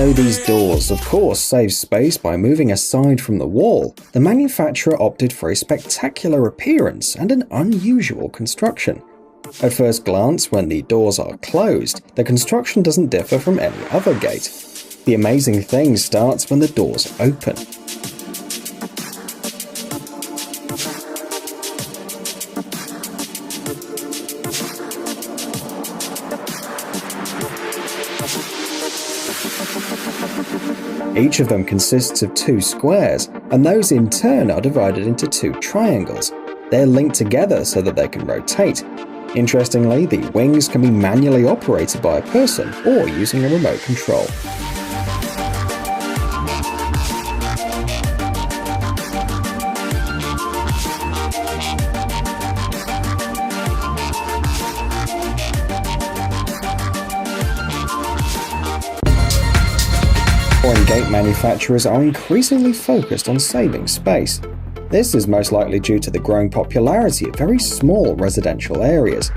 though these doors, of course, save space by moving aside from the wall, the manufacturer opted for a spectacular appearance and an unusual construction. At first glance, when the doors are closed, the construction doesn't differ from any other gate. The amazing thing starts when the doors open. Each of them consists of 2 squares, and those in turn are divided into 2 triangles. They're linked together so that they can rotate. Interestingly, the wings can be manually operated by a person or using a remote control. Foreign gate manufacturers are increasingly focused on saving space. This is most likely due to the growing popularity of very small residential areas.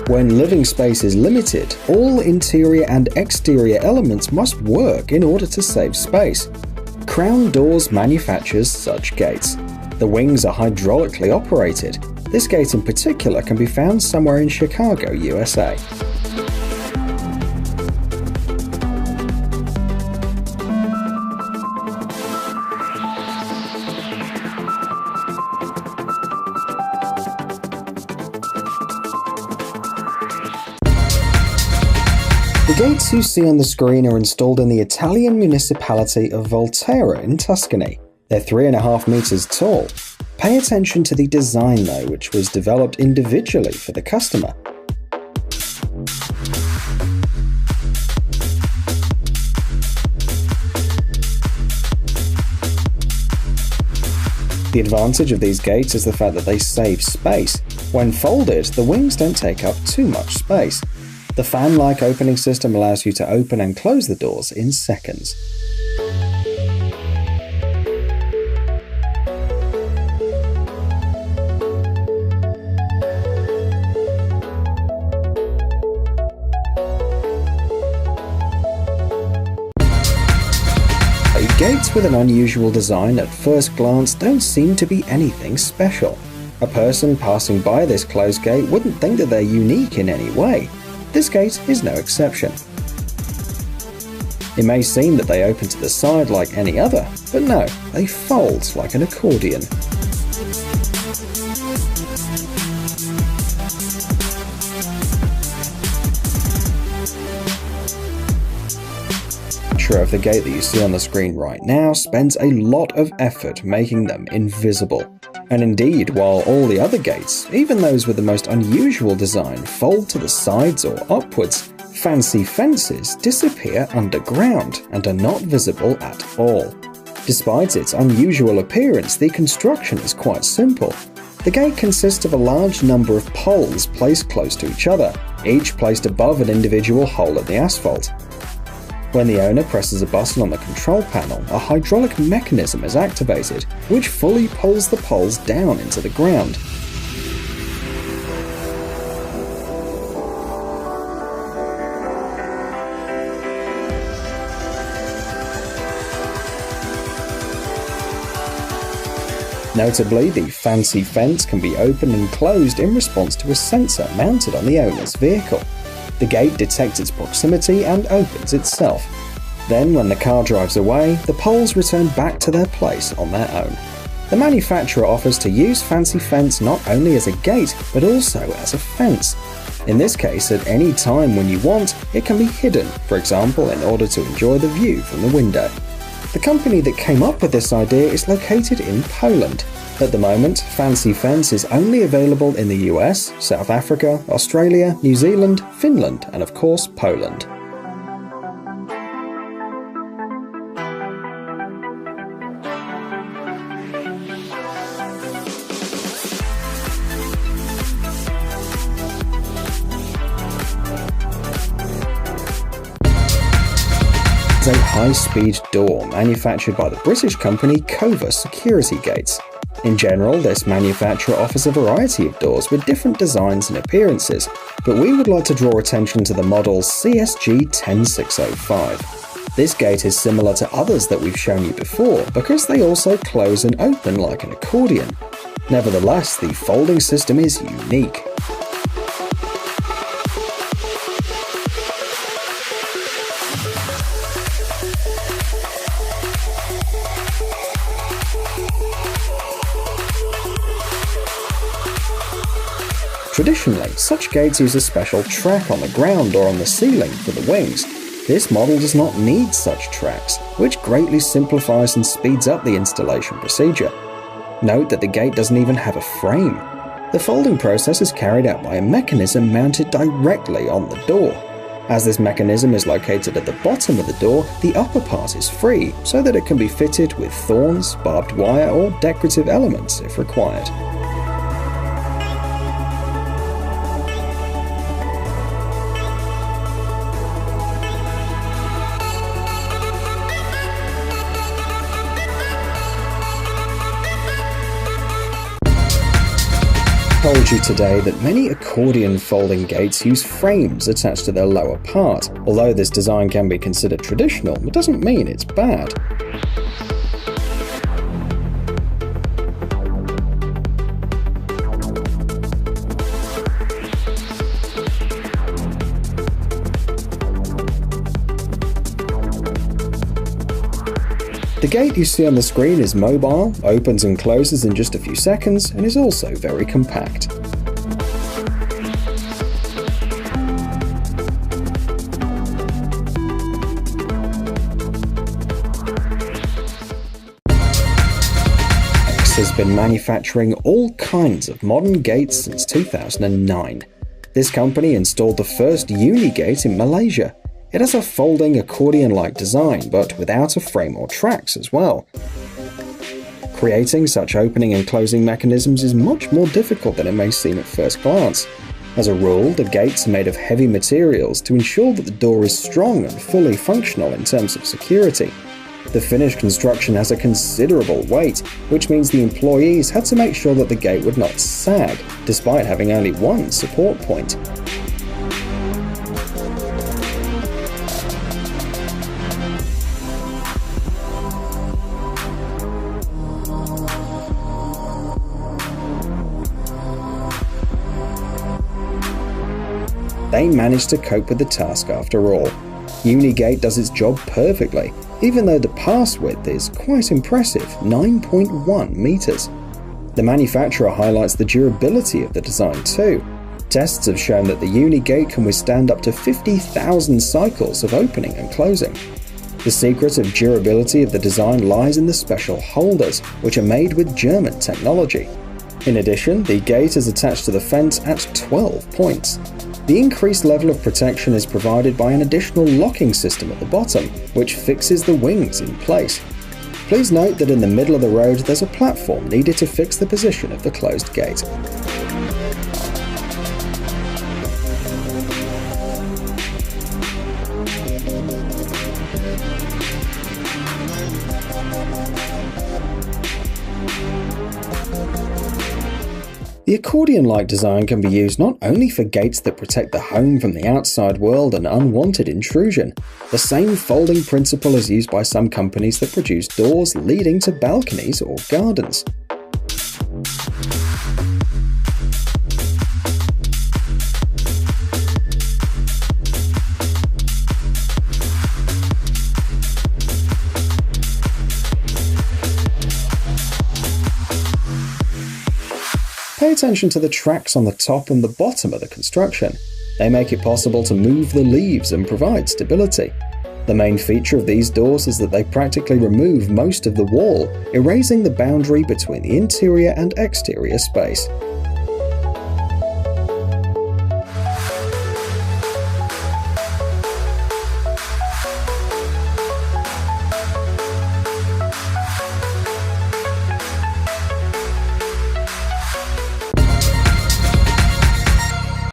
When living space is limited, all interior and exterior elements must work in order to save space. Crown Doors manufactures such gates. The wings are hydraulically operated. This gate in particular can be found somewhere in Chicago, USA. The gates you see on the screen are installed in the Italian municipality of Volterra in Tuscany. They're 3.5 meters tall. Pay attention to the design though, which was developed individually for the customer. The advantage of these gates is the fact that they save space. When folded, the wings don't take up too much space. The fan-like opening system allows you to open and close the doors in seconds. Gates with an unusual design at first glance don't seem to be anything special. A person passing by this closed gate wouldn't think that they're unique in any way. This gate is no exception. It may seem that they open to the side like any other, but no, they fold like an accordion. Of the gate that you see on the screen right now spends a lot of effort making them invisible. And indeed, while all the other gates, even those with the most unusual design, fold to the sides or upwards, fancy fences disappear underground and are not visible at all. Despite its unusual appearance, the construction is quite simple. The gate consists of a large number of poles placed close to each other, each placed above an individual hole in the asphalt. When the owner presses a button on the control panel, a hydraulic mechanism is activated, which fully pulls the poles down into the ground. Notably, the fancy fence can be opened and closed in response to a sensor mounted on the owner's vehicle. The gate detects its proximity and opens itself. Then, when the car drives away, the poles return back to their place on their own. The manufacturer offers to use Fancy Fence not only as a gate, but also as a fence. In this case, at any time when you want, it can be hidden, for example, in order to enjoy the view from the window. The company that came up with this idea is located in Poland. At the moment, Fancy Fence is only available in the US, South Africa, Australia, New Zealand, Finland, and of course Poland. A high-speed door manufactured by the British company Cover Security Gates. In general, this manufacturer offers a variety of doors with different designs and appearances, but we would like to draw attention to the model CSG 10605. This gate is similar to others that we've shown you before because they also close and open like an accordion. Nevertheless, the folding system is unique. Traditionally, such gates use a special track on the ground or on the ceiling for the wings. This model does not need such tracks, which greatly simplifies and speeds up the installation procedure. Note that the gate doesn't even have a frame. The folding process is carried out by a mechanism mounted directly on the door. As this mechanism is located at the bottom of the door, the upper part is free, so that it can be fitted with thorns, barbed wire, or decorative elements if required. I told you today that many accordion folding gates use frames attached to their lower part. Although this design can be considered traditional, it doesn't mean it's bad. The gate you see on the screen is mobile, opens and closes in just a few seconds, and is also very compact. X has been manufacturing all kinds of modern gates since 2009. This company installed the first uni-gate in Malaysia. It has a folding accordion-like design, but without a frame or tracks as well. Creating such opening and closing mechanisms is much more difficult than it may seem at first glance. As a rule, the gates are made of heavy materials to ensure that the door is strong and fully functional in terms of security. The finished construction has a considerable weight, which means the employees had to make sure that the gate would not sag, despite having only one support point. They managed to cope with the task after all. Unigate does its job perfectly, even though the pass width is quite impressive, 9.1 meters. The manufacturer highlights the durability of the design too. Tests have shown that the Unigate can withstand up to 50,000 cycles of opening and closing. The secret of durability of the design lies in the special holders, which are made with German technology. In addition, the gate is attached to the fence at 12 points. The increased level of protection is provided by an additional locking system at the bottom, which fixes the wings in place. Please note that in the middle of the road there's a platform needed to fix the position of the closed gate. The accordion-like design can be used not only for gates that protect the home from the outside world and unwanted intrusion. The same folding principle is used by some companies that produce doors leading to balconies or gardens. Pay attention to the tracks on the top and the bottom of the construction. They make it possible to move the leaves and provide stability. The main feature of these doors is that they practically remove most of the wall, erasing the boundary between the interior and exterior space.